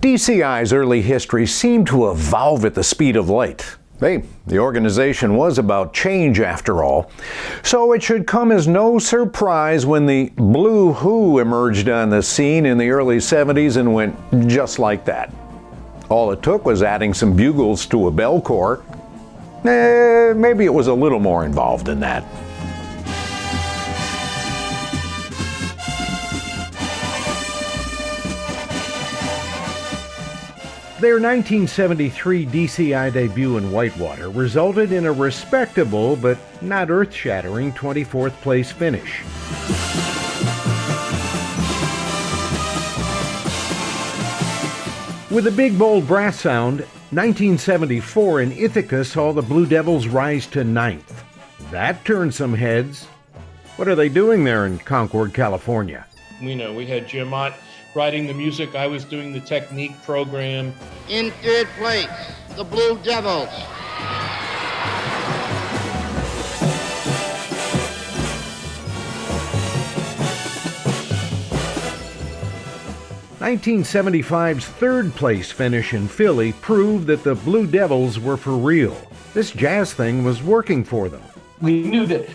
DCI's early history seemed to evolve at the speed of light. Hey, the organization was about change after all. So it should come as no surprise when the Blue Who emerged on the scene in the early 70s and went just like that. All it took was adding some bugles to a bell corps. Maybe it was a little more involved than that. Their 1973 DCI debut in Whitewater resulted in a respectable but not earth-shattering 24th place finish. With a big, bold brass sound, 1974 in Ithaca saw the Blue Devils rise to 9th. That turned some heads. What are they doing there in Concord, California? We had Jim Ott writing the music. I was doing the technique program. In third place, the Blue Devils. (1975's third place finish in Philly proved that the Blue Devils were for real. This jazz thing was working for them. We knew that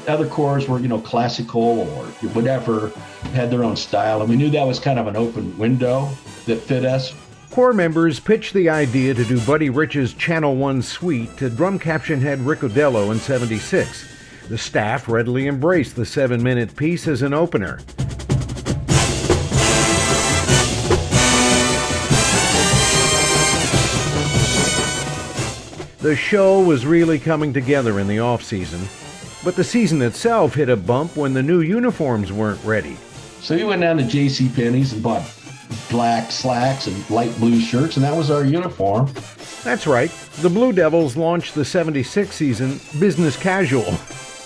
other corps were, classical or whatever, had their own style, and we knew that was kind of an open window that fit us. Corps members pitched the idea to do Buddy Rich's Channel 1 suite to drum caption head Rick Odello in '76. The staff readily embraced the 7-minute piece as an opener. The show was really coming together in the off-season, but the season itself hit a bump when the new uniforms weren't ready. So we went down to JCPenney's and bought black slacks and light blue shirts, and that was our uniform. That's right. The Blue Devils launched the '76 season business casual,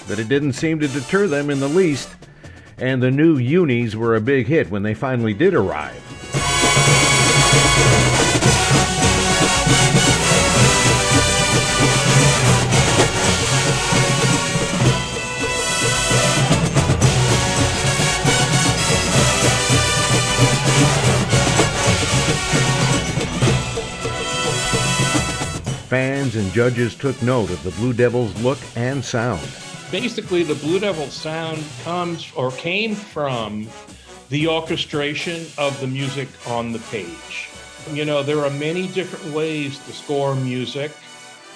but it didn't seem to deter them in the least, and the new unis were a big hit when they finally did arrive. Fans and judges took note of the Blue Devils' look and sound. Basically, the Blue Devils sound came from the orchestration of the music on the page. There are many different ways to score music.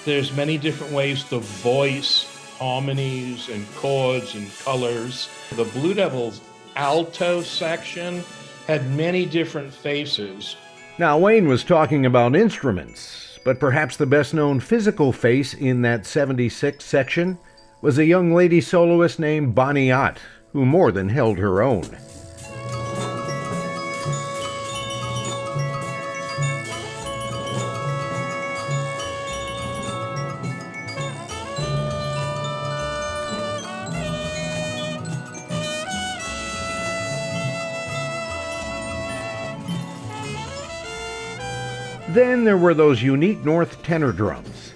There's many different ways to voice harmonies and chords and colors. The Blue Devils' alto section had many different faces. Now, Wayne was talking about instruments. But perhaps the best-known physical face in that '76 section was a young lady soloist named Bonnie Ott, who more than held her own. Then there were those unique North tenor drums.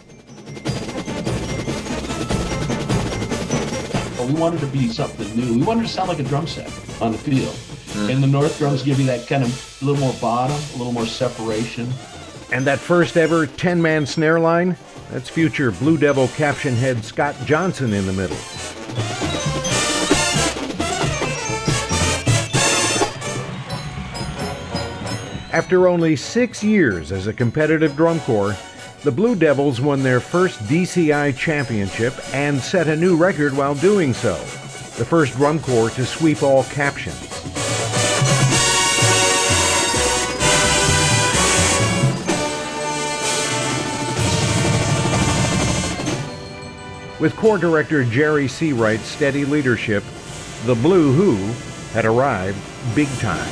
Well, we wanted to be something new. We wanted to sound like a drum set on the field. And the North drums give you that kind of a little more bottom, a little more separation. And that first ever 10-man snare line, that's future Blue Devil caption head Scott Johnson in the middle. After only 6 years as a competitive drum corps, the Blue Devils won their first DCI championship and set a new record while doing so, the first drum corps to sweep all captions. With corps director Jerry Seawright's steady leadership, the Blue Who had arrived big time.